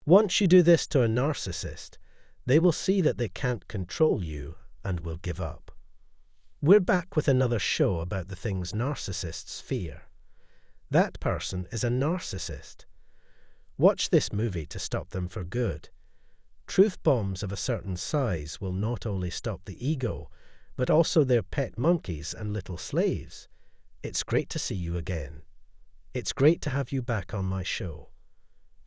Once you do this to a narcissist, they will see that they can't control you and will give up. We're back with another show about the things narcissists fear. That person is a narcissist. Watch this movie to stop them for good. Truth bombs of a certain size will not only stop the ego, but also their pet monkeys and little slaves. It's great to see you again. It's great to have you back on my show.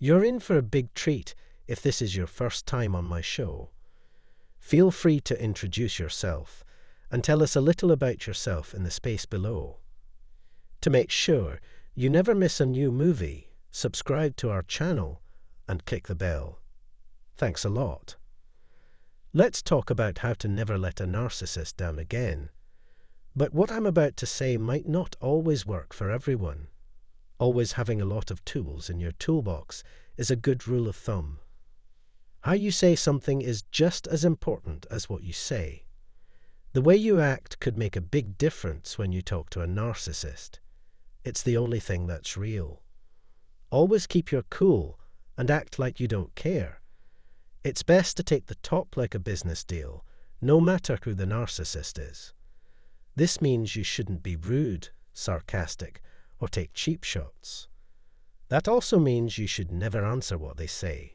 You're in for a big treat if this is your first time on my show. Feel free to introduce yourself and tell us a little about yourself in the space below. To make sure you never miss a new movie, subscribe to our channel and click the bell. Thanks a lot. Let's talk about how to never let a narcissist down again. But what I'm about to say might not always work for everyone. Always having a lot of tools in your toolbox is a good rule of thumb. How you say something is just as important as what you say. The way you act could make a big difference when you talk to a narcissist. It's the only thing that's real. Always keep your cool and act like you don't care. It's best to take the top like a business deal, no matter who the narcissist is. This means you shouldn't be rude, sarcastic, or take cheap shots. That also means you should never answer what they say.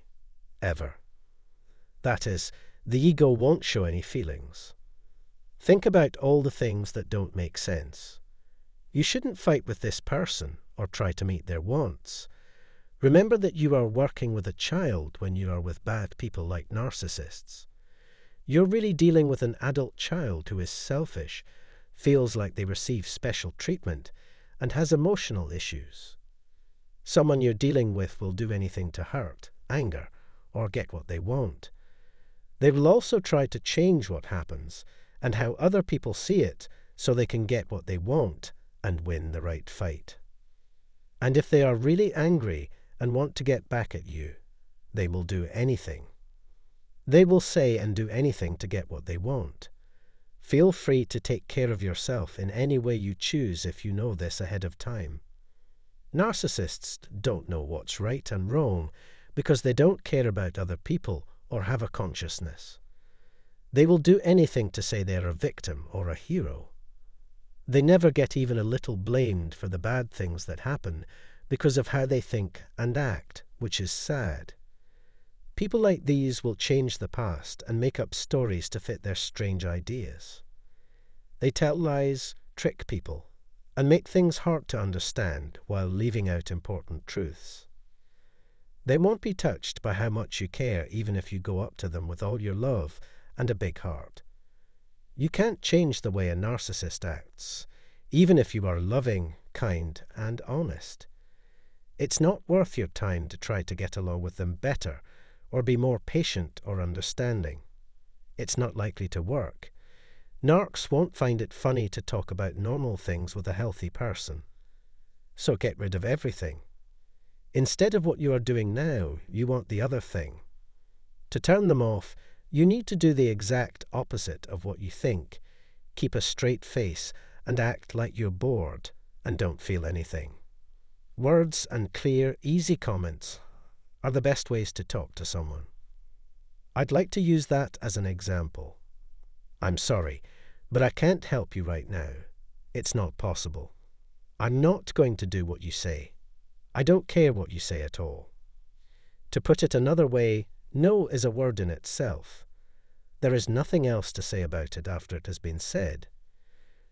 Ever. That is, the ego won't show any feelings. Think about all the things that don't make sense. You shouldn't fight with this person or try to meet their wants. Remember that you are working with a child when you are with bad people like narcissists. You're really dealing with an adult child who is selfish, feels like they receive special treatment, and has emotional issues. Someone you're dealing with will do anything to hurt, anger, or get what they want. They will also try to change what happens and how other people see it so they can get what they want and win the right fight. And if they are really angry and want to get back at you, they will do anything. They will say and do anything to get what they want. Feel free to take care of yourself in any way you choose if you know this ahead of time. Narcissists don't know what's right and wrong because they don't care about other people or have a consciousness. They will do anything to say they're a victim or a hero. They never get even a little blamed for the bad things that happen because of how they think and act, which is sad. People like these will change the past and make up stories to fit their strange ideas. They tell lies, trick people, and make things hard to understand while leaving out important truths. They won't be touched by how much you care even if you go up to them with all your love and a big heart. You can't change the way a narcissist acts, even if you are loving, kind, and honest. It's not worth your time to try to get along with them better or be more patient or understanding. It's not likely to work. Narcs won't find it funny to talk about normal things with a healthy person. So get rid of everything. Instead of what you are doing now, you want the other thing. To turn them off, you need to do the exact opposite of what you think. Keep a straight face and act like you're bored and don't feel anything. Words and clear, easy comments are the best ways to talk to someone. I'd like to use that as an example. I'm sorry, but I can't help you right now. It's not possible. I'm not going to do what you say. I don't care what you say at all. To put it another way, no is a word in itself. There is nothing else to say about it after it has been said.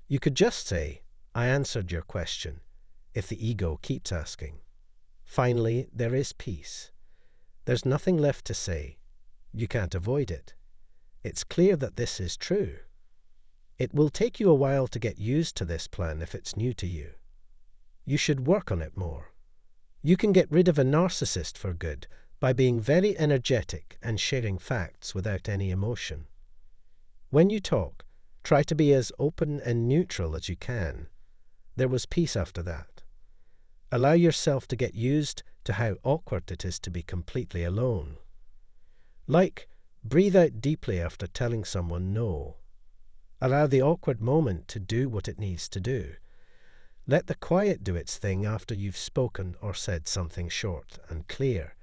You could just say, I answered your question, if the ego keeps asking. Finally, there is peace. There's nothing left to say. You can't avoid it. It's clear that this is true. It will take you a while to get used to this plan if it's new to you. You should work on it more. You can get rid of a narcissist for good by being very energetic and sharing facts without any emotion. When you talk, try to be as open and neutral as you can. There was peace after that. Allow yourself to get used to how awkward it is to be completely alone. Like, breathe out deeply after telling someone no. Allow the awkward moment to do what it needs to do. Let the quiet do its thing after you've spoken or said something short and clear.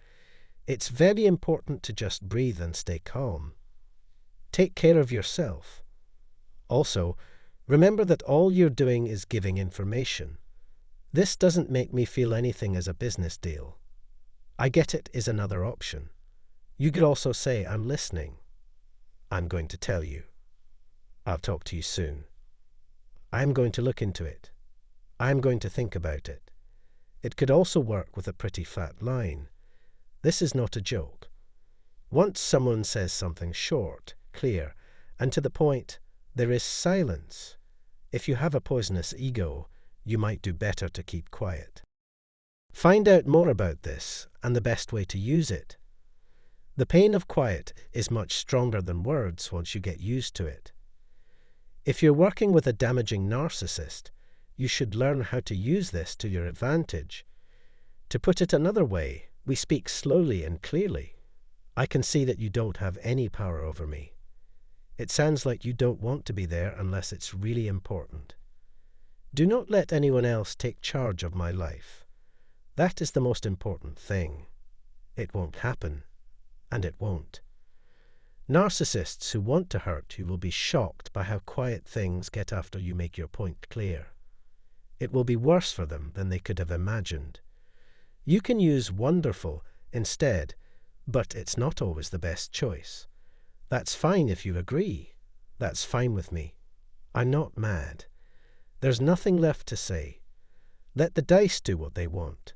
It's very important to just breathe and stay calm. Take care of yourself. Also, remember that all you're doing is giving information. This doesn't make me feel anything as a business deal. I get it is another option. You could also say, I'm listening. I'm going to tell you. I'll talk to you soon. I'm going to look into it. I'm going to think about it. It could also work with a pretty fat line. This is not a joke. Once someone says something short, clear, and to the point, there is silence. If you have a poisonous ego, you might do better to keep quiet. Find out more about this and the best way to use it. The pain of quiet is much stronger than words once you get used to it. If you're working with a damaging narcissist, you should learn how to use this to your advantage. To put it another way, we speak slowly and clearly. I can see that you don't have any power over me. It sounds like you don't want to be there unless it's really important. Do not let anyone else take charge of my life. That is the most important thing. It won't happen, and it won't. Narcissists who want to hurt you will be shocked by how quiet things get after you make your point clear. It will be worse for them than they could have imagined. You can use wonderful instead, but it's not always the best choice. That's fine if you agree. That's fine with me. I'm not mad. There's nothing left to say. Let the dice do what they want.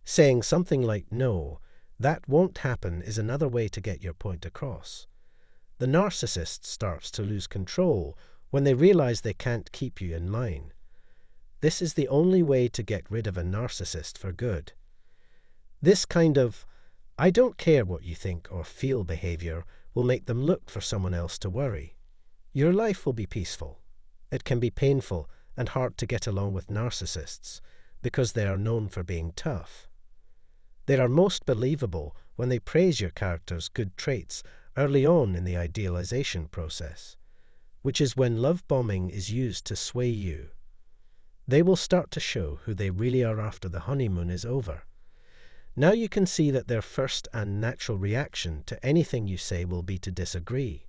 Saying something like, no, that won't happen is another way to get your point across. The narcissist starts to lose control when they realize they can't keep you in line. This is the only way to get rid of a narcissist for good. This kind of, I don't care what you think or feel behavior will make them look for someone else to worry. Your life will be peaceful. It can be painful and hard to get along with narcissists because they are known for being tough. They are most believable when they praise your character's good traits early on in the idealization process, which is when love bombing is used to sway you. They will start to show who they really are after the honeymoon is over. Now you can see that their first and natural reaction to anything you say will be to disagree.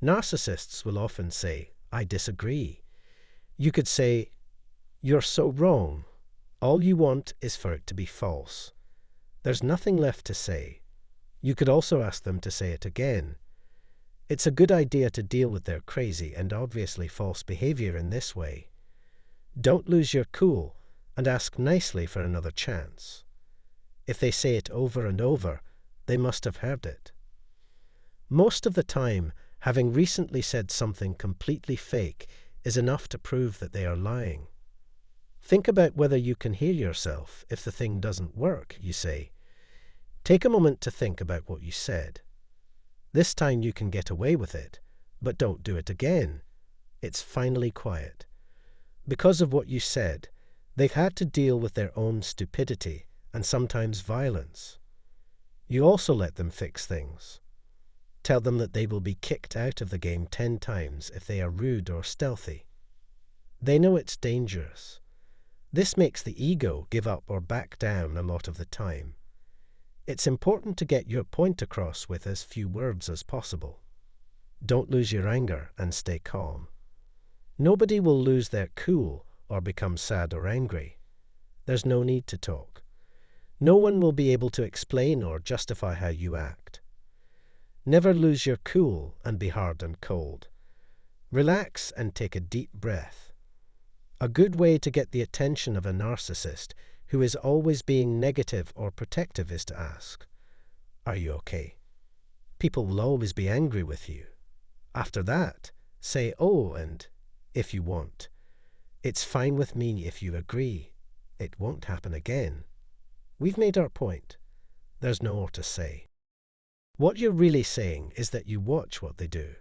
Narcissists will often say, I disagree. You could say, you're so wrong. All you want is for it to be false. There's nothing left to say. You could also ask them to say it again. It's a good idea to deal with their crazy and obviously false behavior in this way. Don't lose your cool and ask nicely for another chance. If they say it over and over, they must have heard it. Most of the time, having recently said something completely fake is enough to prove that they are lying. Think about whether you can hear yourself if the thing doesn't work, you say. Take a moment to think about what you said. This time you can get away with it, but don't do it again. It's finally quiet. Because of what you said, they've had to deal with their own stupidity and sometimes violence. You also let them fix things. Tell them that they will be kicked out of the game 10 times if they are rude or stealthy. They know it's dangerous. This makes the ego give up or back down a lot of the time. It's important to get your point across with as few words as possible. Don't lose your anger and stay calm. Nobody will lose their cool or become sad or angry. There's no need to talk. No one will be able to explain or justify how you act. Never lose your cool and be hard and cold. Relax and take a deep breath. A good way to get the attention of a narcissist who is always being negative or protective is to ask, are you okay? People will always be angry with you. After that, say, oh, and if you want. It's fine with me if you agree. It won't happen again. We've made our point. There's no more to say. What you're really saying is that you watch what they do.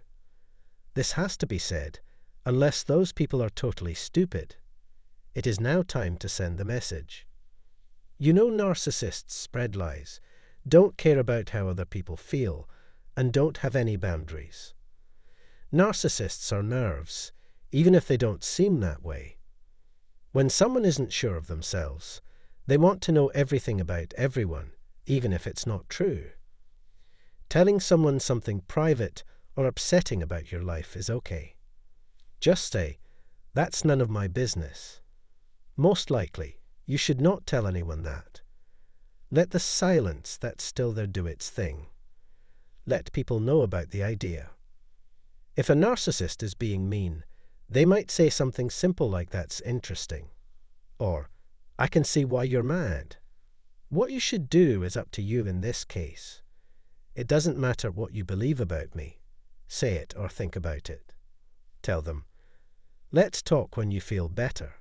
This has to be said, unless those people are totally stupid. It is now time to send the message. You know narcissists spread lies, don't care about how other people feel, and don't have any boundaries. Narcissists are nerves, even if they don't seem that way. When someone isn't sure of themselves, they want to know everything about everyone, even if it's not true. Telling someone something private or upsetting about your life is okay. Just say, "That's none of my business." Most likely, you should not tell anyone that. Let the silence that's still there do its thing. Let people know about the idea. If a narcissist is being mean, they might say something simple like "That's interesting," or "I can see why you're mad." What you should do is up to you in this case. It doesn't matter what you believe about me. Say it or think about it. Tell them, "Let's talk when you feel better."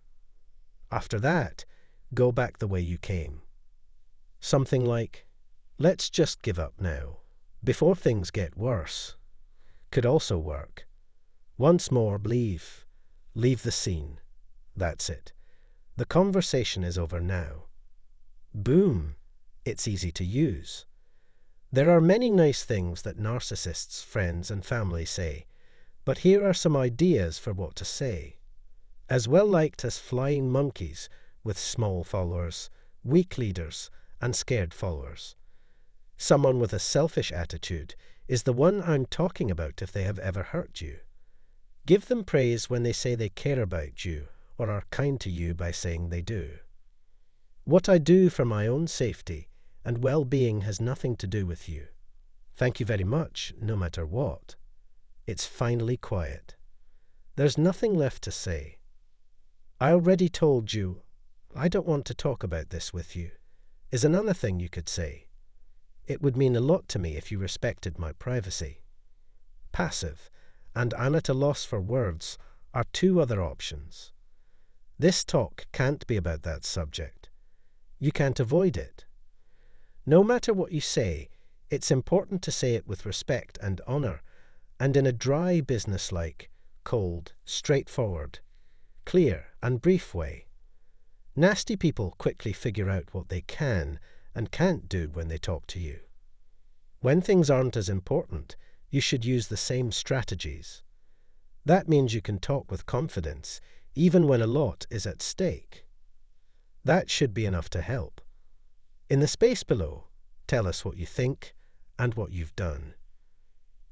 After that, go back the way you came. Something like, "Let's just give up now, before things get worse," could also work. Once more, leave the scene. That's it. The conversation is over now. Boom! It's easy to use. There are many nice things that narcissists' friends and family say, but here are some ideas for what to say. As well liked as flying monkeys with small followers, weak leaders, and scared followers. Someone with a selfish attitude is the one I'm talking about if they have ever hurt you. Give them praise when they say they care about you or are kind to you by saying they do. What I do for my own safety and well-being has nothing to do with you. Thank you very much, no matter what. It's finally quiet. There's nothing left to say. I already told you, "I don't want to talk about this with you," is another thing you could say. It would mean a lot to me if you respected my privacy. Passive and "I'm at a loss for words" are two other options. This talk can't be about that subject. You can't avoid it. No matter what you say, it's important to say it with respect and honor, and in a dry, businesslike, cold, straightforward, clear, and brief way. Nasty people quickly figure out what they can and can't do when they talk to you. When things aren't as important, you should use the same strategies. That means you can talk with confidence, even when a lot is at stake. That should be enough to help. In the space below, tell us what you think and what you've done.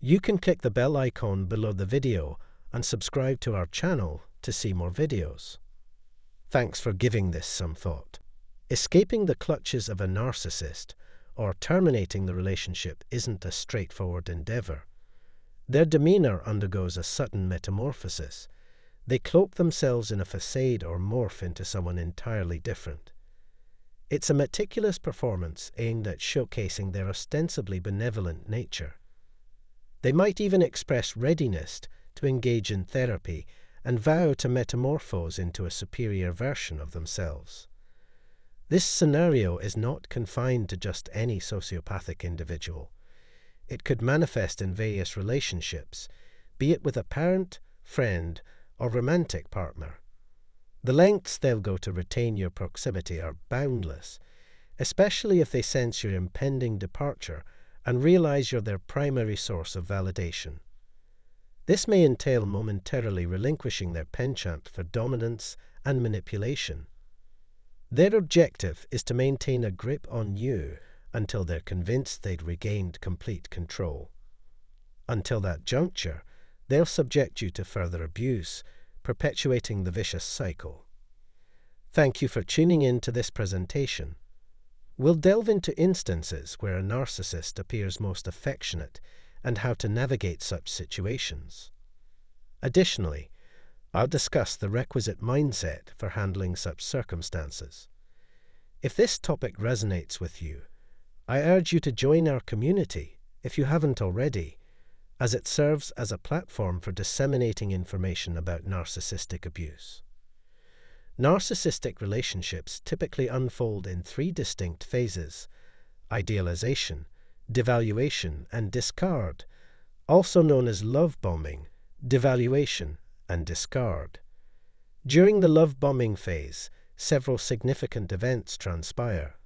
You can click the bell icon below the video and subscribe to our channel to see more videos. Thanks for giving this some thought. Escaping the clutches of a narcissist or terminating the relationship isn't a straightforward endeavor. Their demeanor undergoes a sudden metamorphosis. They cloak themselves in a facade or morph into someone entirely different. It's a meticulous performance aimed at showcasing their ostensibly benevolent nature. They might even express readiness to engage in therapy and vow to metamorphose into a superior version of themselves. This scenario is not confined to just any sociopathic individual. It could manifest in various relationships, be it with a parent, friend, or romantic partner. The lengths they'll go to retain your proximity are boundless, especially if they sense your impending departure and realize you're their primary source of validation. This may entail momentarily relinquishing their penchant for dominance and manipulation. Their objective is to maintain a grip on you until they're convinced they'd regained complete control. Until that juncture, they'll subject you to further abuse, perpetuating the vicious cycle. Thank you for tuning in to this presentation. We'll delve into instances where a narcissist appears most affectionate and how to navigate such situations. Additionally, I'll discuss the requisite mindset for handling such circumstances. If this topic resonates with you, I urge you to join our community if you haven't already, as it serves as a platform for disseminating information about narcissistic abuse. Narcissistic relationships typically unfold in three distinct phases: idealization, devaluation, and discard, also known as love bombing, devaluation, and discard. During the love bombing phase, several significant events transpire.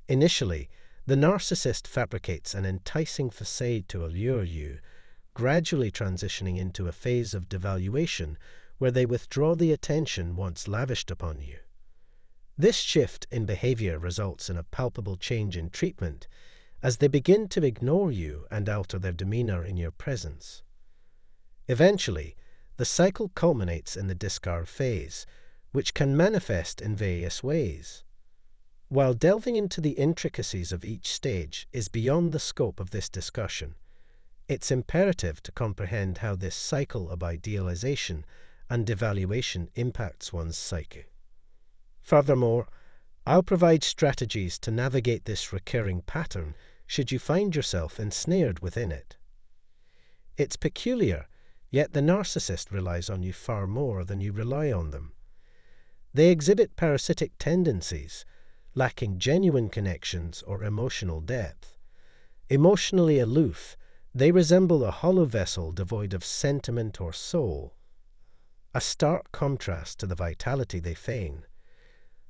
Initially, the narcissist fabricates an enticing facade to allure you, gradually transitioning into a phase of devaluation where they withdraw the attention once lavished upon you. This shift in behavior results in a palpable change in treatment as they begin to ignore you and alter their demeanor in your presence. Eventually, the cycle culminates in the discard phase, which can manifest in various ways. While delving into the intricacies of each stage is beyond the scope of this discussion, it's imperative to comprehend how this cycle of idealization and devaluation impacts one's psyche. Furthermore, I'll provide strategies to navigate this recurring pattern should you find yourself ensnared within it. It's peculiar, yet the narcissist relies on you far more than you rely on them. They exhibit parasitic tendencies, lacking genuine connections or emotional depth. Emotionally aloof, they resemble a hollow vessel devoid of sentiment or soul, a stark contrast to the vitality they feign.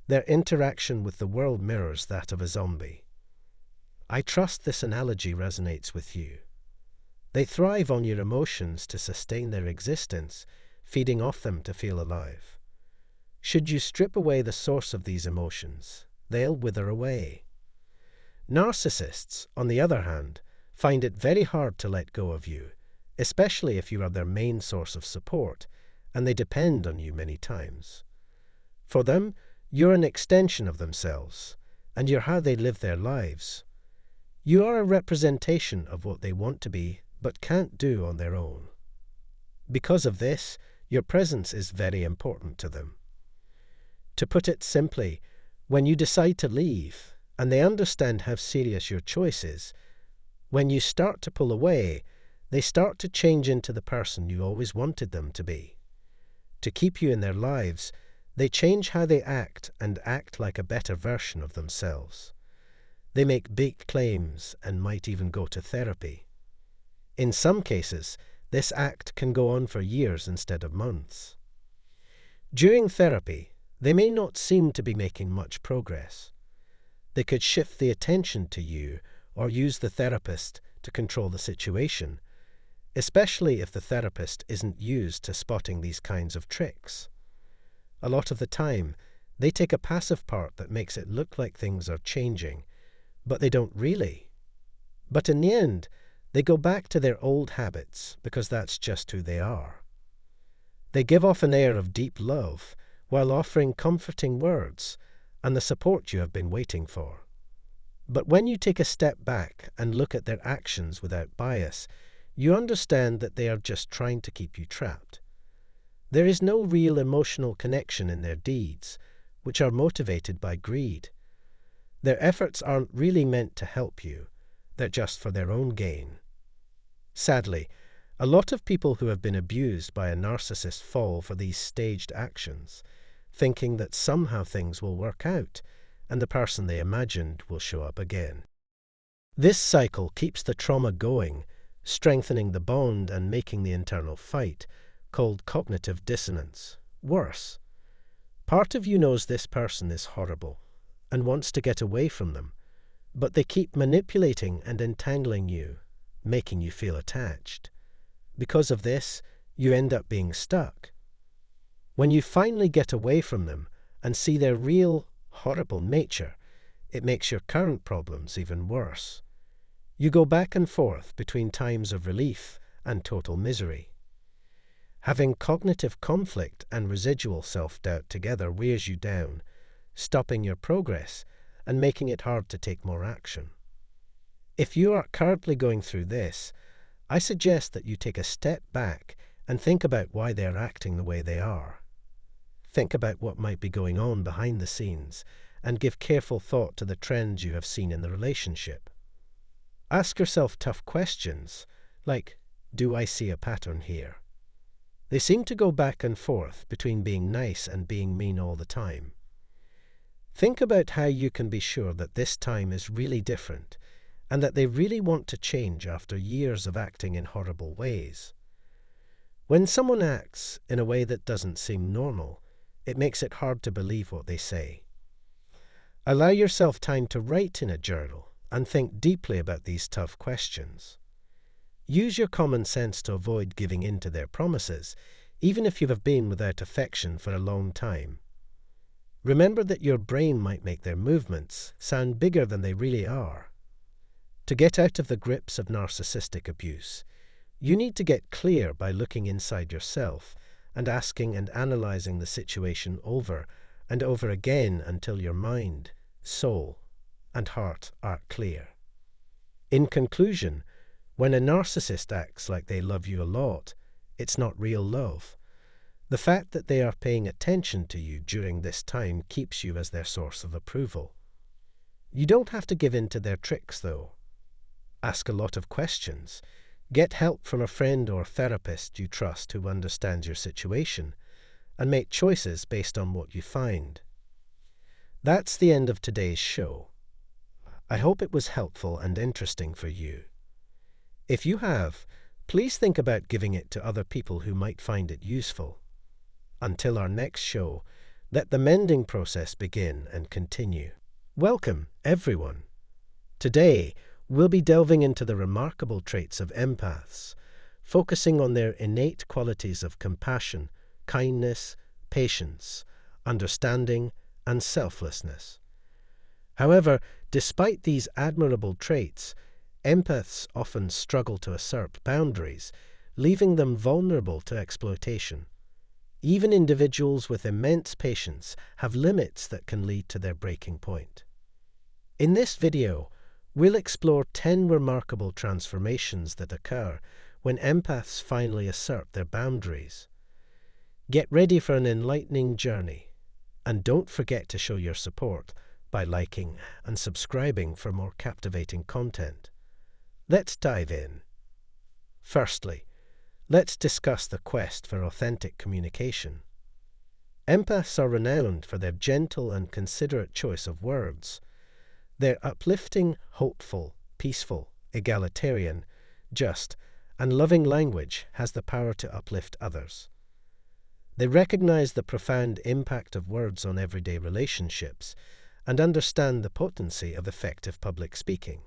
Their interaction with the world mirrors that of a zombie. I trust this analogy resonates with you. They thrive on your emotions to sustain their existence, feeding off them to feel alive. Should you strip away the source of these emotions, they'll wither away. Narcissists, on the other hand, find it very hard to let go of you, especially if you are their main source of support, and they depend on you many times. For them, you're an extension of themselves, and you're how they live their lives. You are a representation of what they want to be, but can't do on their own. Because of this, your presence is very important to them. To put it simply, when you decide to leave, and they understand how serious your choice is, when you start to pull away, they start to change into the person you always wanted them to be. To keep you in their lives, they change how they act and act like a better version of themselves. They make big claims and might even go to therapy. In some cases, this act can go on for years instead of months. During therapy, they may not seem to be making much progress. They could shift the attention to you or use the therapist to control the situation, especially if the therapist isn't used to spotting these kinds of tricks. A lot of the time, they take a passive part that makes it look like things are changing, but they don't really. But in the end, they go back to their old habits because that's just who they are. They give off an air of deep love while offering comforting words and the support you have been waiting for. But when you take a step back and look at their actions without bias, you understand that they are just trying to keep you trapped. There is no real emotional connection in their deeds, which are motivated by greed. Their efforts aren't really meant to help you, they're just for their own gain. Sadly, a lot of people who have been abused by a narcissist fall for these staged actions, thinking that somehow things will work out and the person they imagined will show up again. This cycle keeps the trauma going, strengthening the bond and making the internal fight, called cognitive dissonance, worse. Part of you knows this person is horrible and wants to get away from them, but they keep manipulating and entangling you, making you feel attached. Because of this, you end up being stuck. When you finally get away from them and see their real, horrible nature, it makes your current problems even worse. You go back and forth between times of relief and total misery. Having cognitive conflict and residual self-doubt together wears you down, stopping your progress and making it hard to take more action. If you are currently going through this, I suggest that you take a step back and think about why they are acting the way they are. Think about what might be going on behind the scenes and give careful thought to the trends you have seen in the relationship. Ask yourself tough questions like, do I see a pattern here? They seem to go back and forth between being nice and being mean all the time. Think about how you can be sure that this time is really different and that they really want to change after years of acting in horrible ways. When someone acts in a way that doesn't seem normal, it makes it hard to believe what they say. Allow yourself time to write in a journal and think deeply about these tough questions. Use your common sense to avoid giving in to their promises, even if you have been without affection for a long time. Remember that your brain might make their movements sound bigger than they really are. To get out of the grips of narcissistic abuse, you need to get clear by looking inside yourself and asking and analyzing the situation over and over again until your mind, soul, and heart are clear. In conclusion, when a narcissist acts like they love you a lot, it's not real love. The fact that they are paying attention to you during this time keeps you as their source of approval. You don't have to give in to their tricks, though. Ask a lot of questions. Get help from a friend or therapist you trust who understands your situation, and make choices based on what you find. That's the end of today's show. I hope it was helpful and interesting for you. If you have, please think about giving it to other people who might find it useful. Until our next show, let the mending process begin and continue. Welcome, everyone. Today, we'll be delving into the remarkable traits of empaths, focusing on their innate qualities of compassion, kindness, patience, understanding, and selflessness. However, despite these admirable traits, empaths often struggle to assert boundaries, leaving them vulnerable to exploitation. Even individuals with immense patience have limits that can lead to their breaking point. In this video, we'll explore 10 remarkable transformations that occur when empaths finally assert their boundaries. Get ready for an enlightening journey, and don't forget to show your support by liking and subscribing for more captivating content. Let's dive in. Firstly, let's discuss the quest for authentic communication. Empaths are renowned for their gentle and considerate choice of words. Their uplifting, hopeful, peaceful, egalitarian, just, and loving language has the power to uplift others. They recognize the profound impact of words on everyday relationships and understand the potency of effective public speaking.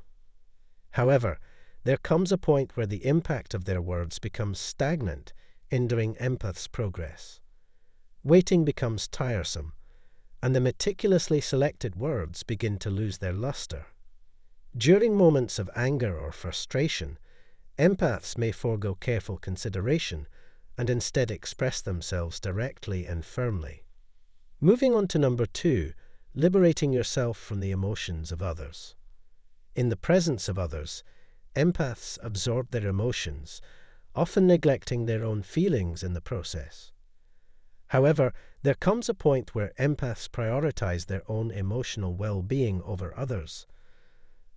However, there comes a point where the impact of their words becomes stagnant, hindering empaths' progress. Waiting becomes tiresome, and the meticulously selected words begin to lose their luster. During moments of anger or frustration, empaths may forego careful consideration and instead express themselves directly and firmly. Moving on to number 2, liberating yourself from the emotions of others. In the presence of others, empaths absorb their emotions, often neglecting their own feelings in the process. However, there comes a point where empaths prioritize their own emotional well-being over others.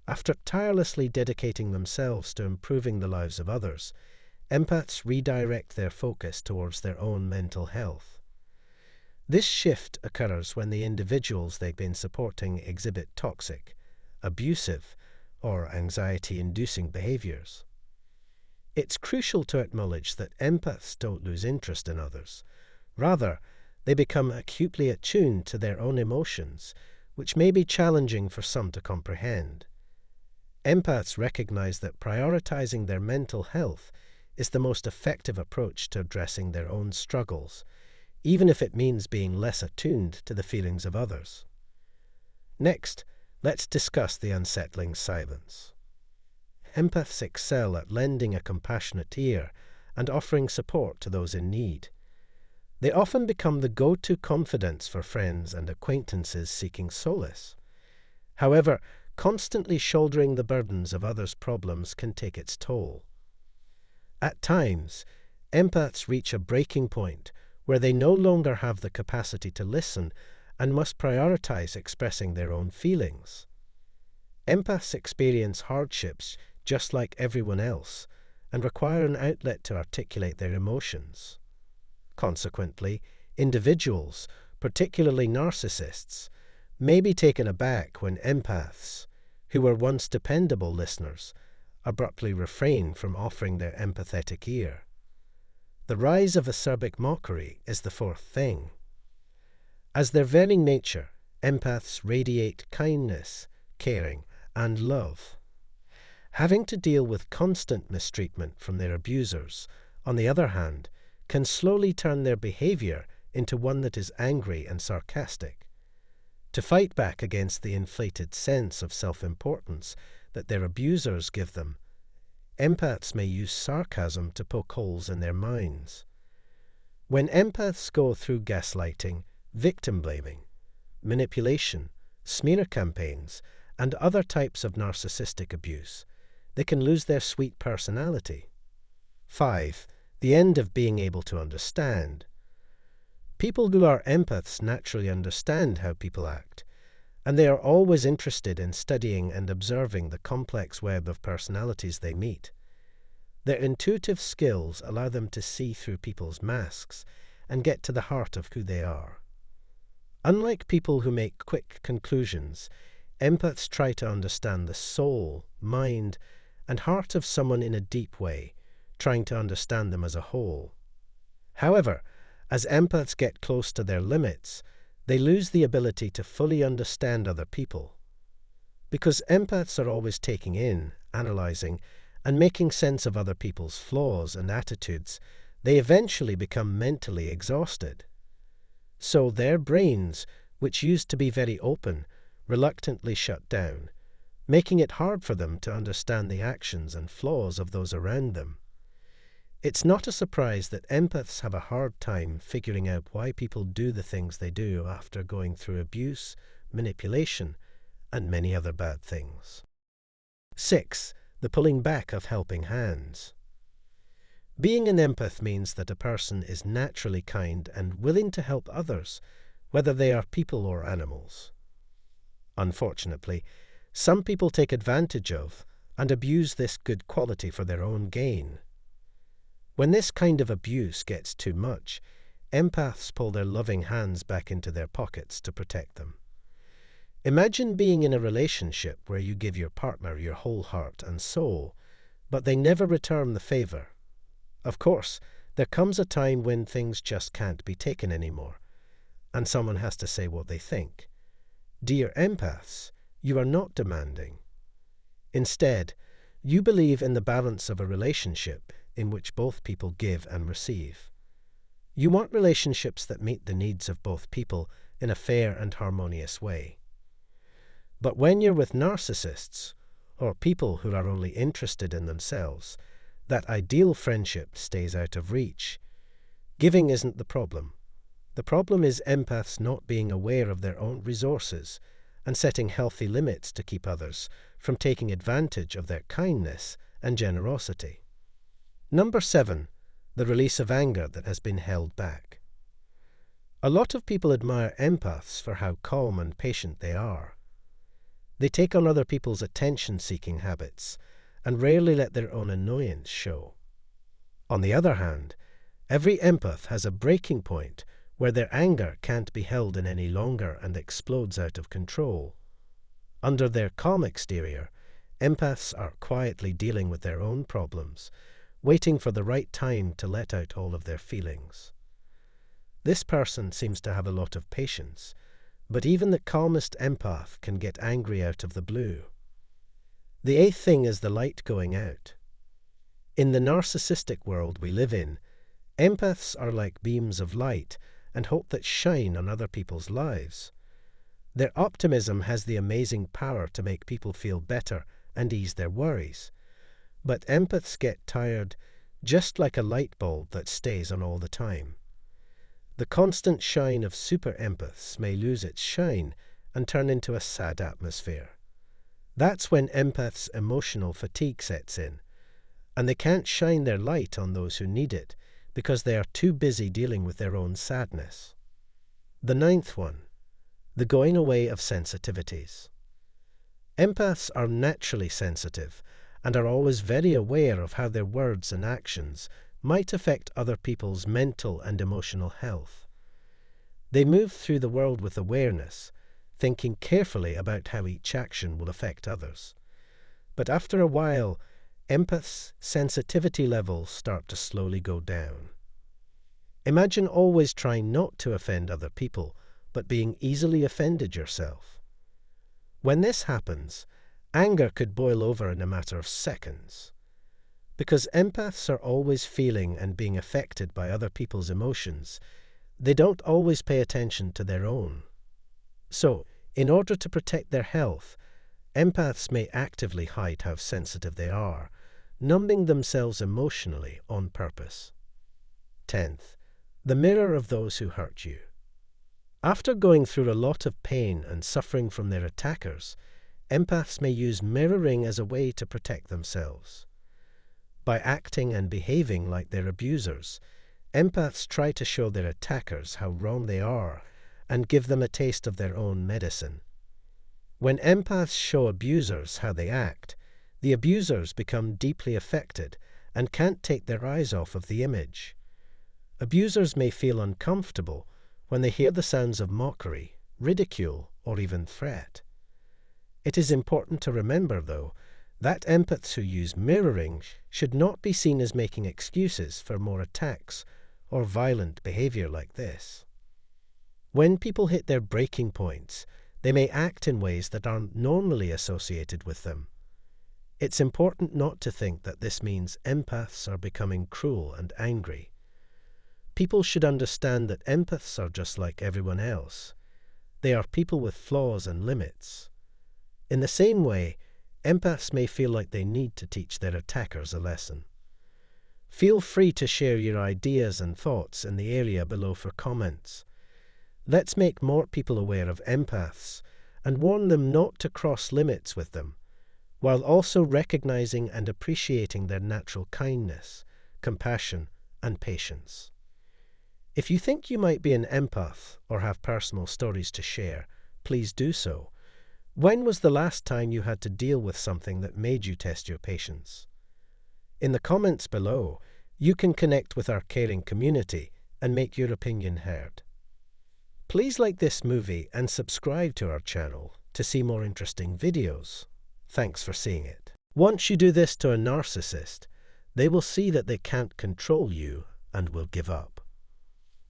After tirelessly dedicating themselves to improving the lives of others, empaths redirect their focus towards their own mental health. This shift occurs when the individuals they've been supporting exhibit toxic, abusive, or anxiety-inducing behaviors. It's crucial to acknowledge that empaths don't lose interest in others. Rather, they become acutely attuned to their own emotions, which may be challenging for some to comprehend. Empaths recognize that prioritizing their mental health is the most effective approach to addressing their own struggles, even if it means being less attuned to the feelings of others. Next, let's discuss the unsettling silence. Empaths excel at lending a compassionate ear and offering support to those in need. They often become the go-to confidants for friends and acquaintances seeking solace. However, constantly shouldering the burdens of others' problems can take its toll. At times, empaths reach a breaking point where they no longer have the capacity to listen and must prioritize expressing their own feelings. Empaths experience hardships just like everyone else and require an outlet to articulate their emotions. Consequently, individuals, particularly narcissists, may be taken aback when empaths, who were once dependable listeners, abruptly refrain from offering their empathetic ear. The rise of acerbic mockery is the fourth thing. As their very nature, empaths radiate kindness, caring, and love. Having to deal with constant mistreatment from their abusers, on the other hand, can slowly turn their behavior into one that is angry and sarcastic. To fight back against the inflated sense of self-importance that their abusers give them, empaths may use sarcasm to poke holes in their minds. When empaths go through gaslighting, victim-blaming, manipulation, smear campaigns, and other types of narcissistic abuse, they can lose their sweet personality. 5. The end of being able to understand. People who are empaths naturally understand how people act, and they are always interested in studying and observing the complex web of personalities they meet. Their intuitive skills allow them to see through people's masks and get to the heart of who they are. Unlike people who make quick conclusions, empaths try to understand the soul, mind, and heart of someone in a deep way, trying to understand them as a whole. However, as empaths get close to their limits, they lose the ability to fully understand other people. Because empaths are always taking in, analyzing, and making sense of other people's flaws and attitudes, they eventually become mentally exhausted. So their brains, which used to be very open, reluctantly shut down, making it hard for them to understand the actions and flaws of those around them. It's not a surprise that empaths have a hard time figuring out why people do the things they do after going through abuse, manipulation, and many other bad things. 6. The pulling back of helping hands. Being an empath means that a person is naturally kind and willing to help others, whether they are people or animals. Unfortunately, some people take advantage of and abuse this good quality for their own gain. When this kind of abuse gets too much, empaths pull their loving hands back into their pockets to protect them. Imagine being in a relationship where you give your partner your whole heart and soul, but they never return the favor. Of course, there comes a time when things just can't be taken anymore, and someone has to say what they think. Dear empaths, you are not demanding. Instead, you believe in the balance of a relationship in which both people give and receive. You want relationships that meet the needs of both people in a fair and harmonious way. But when you're with narcissists, or people who are only interested in themselves, that ideal friendship stays out of reach. Giving isn't the problem. The problem is empaths not being aware of their own resources and setting healthy limits to keep others from taking advantage of their kindness and generosity. Number 7. The release of anger that has been held back. A lot of people admire empaths for how calm and patient they are. They take on other people's attention-seeking habits and rarely let their own annoyance show. On the other hand, every empath has a breaking point where their anger can't be held in any longer and explodes out of control. Under their calm exterior, empaths are quietly dealing with their own problems, waiting for the right time to let out all of their feelings. This person seems to have a lot of patience, but even the calmest empath can get angry out of the blue. The 8th thing is the light going out. In the narcissistic world we live in, empaths are like beams of light and hope that shine on other people's lives. Their optimism has the amazing power to make people feel better and ease their worries. But empaths get tired, just like a light bulb that stays on all the time. The constant shine of super empaths may lose its shine and turn into a sad atmosphere. That's when empaths' emotional fatigue sets in, and they can't shine their light on those who need it because they are too busy dealing with their own sadness. The 9th one, the going away of sensitivities. Empaths are naturally sensitive and are always very aware of how their words and actions might affect other people's mental and emotional health. They move through the world with awareness, thinking carefully about how each action will affect others. But after a while, empaths' sensitivity levels start to slowly go down. Imagine always trying not to offend other people, but being easily offended yourself. When this happens, anger could boil over in a matter of seconds. Because empaths are always feeling and being affected by other people's emotions, they don't always pay attention to their own. So, In order to protect their health, empaths may actively hide how sensitive they are, numbing themselves emotionally on purpose. 10th, the mirror of those who hurt you. After going through a lot of pain and suffering from their attackers, empaths may use mirroring as a way to protect themselves. By acting and behaving like their abusers, empaths try to show their attackers how wrong they are and give them a taste of their own medicine. When empaths show abusers how they act, the abusers become deeply affected and can't take their eyes off of the image. Abusers may feel uncomfortable when they hear the sounds of mockery, ridicule, or even threat. It is important to remember, though, that empaths who use mirroring should not be seen as making excuses for more attacks or violent behavior like this. When people hit their breaking points, they may act in ways that aren't normally associated with them. It's important not to think that this means empaths are becoming cruel and angry. People should understand that empaths are just like everyone else. They are people with flaws and limits. In the same way, empaths may feel like they need to teach their attackers a lesson. Feel free to share your ideas and thoughts in the area below for comments. Let's make more people aware of empaths and warn them not to cross limits with them, while also recognizing and appreciating their natural kindness, compassion, and patience. If you think you might be an empath or have personal stories to share, please do so. When was the last time you had to deal with something that made you test your patience? In the comments below, you can connect with our caring community and make your opinion heard. Please like this movie and subscribe to our channel to see more interesting videos. Thanks for seeing it. Once you do this to a narcissist, they will see that they can't control you and will give up.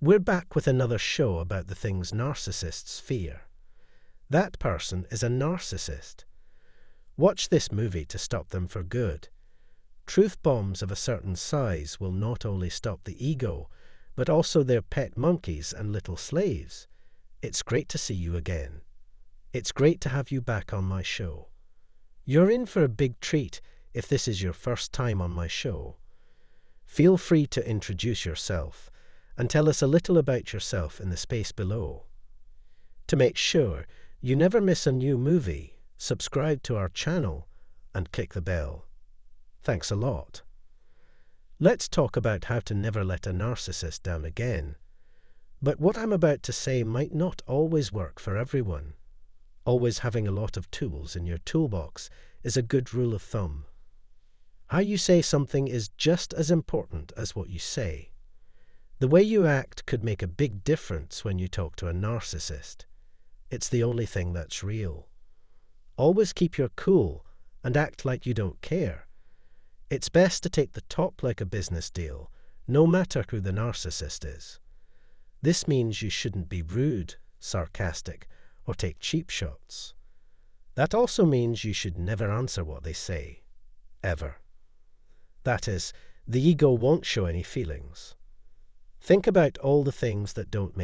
We're back with another show about the things narcissists fear. That person is a narcissist. Watch this movie to stop them for good. Truth bombs of a certain size will not only stop the ego, but also their pet monkeys and little slaves. It's great to see you again. It's great to have you back on my show. You're in for a big treat if this is your first time on my show. Feel free to introduce yourself and tell us a little about yourself in the space below. To make sure you never miss a new movie, subscribe to our channel and click the bell. Thanks a lot. Let's talk about how to never let a narcissist down again. But what I'm about to say might not always work for everyone. Always having a lot of tools in your toolbox is a good rule of thumb. How you say something is just as important as what you say. The way you act could make a big difference when you talk to a narcissist. It's the only thing that's real. Always keep your cool and act like you don't care. It's best to take the top like a business deal, no matter who the narcissist is. This means you shouldn't be rude, sarcastic, or take cheap shots. That also means you should never answer what they say. Ever. That is, the ego won't show any feelings. Think about all the things that don't make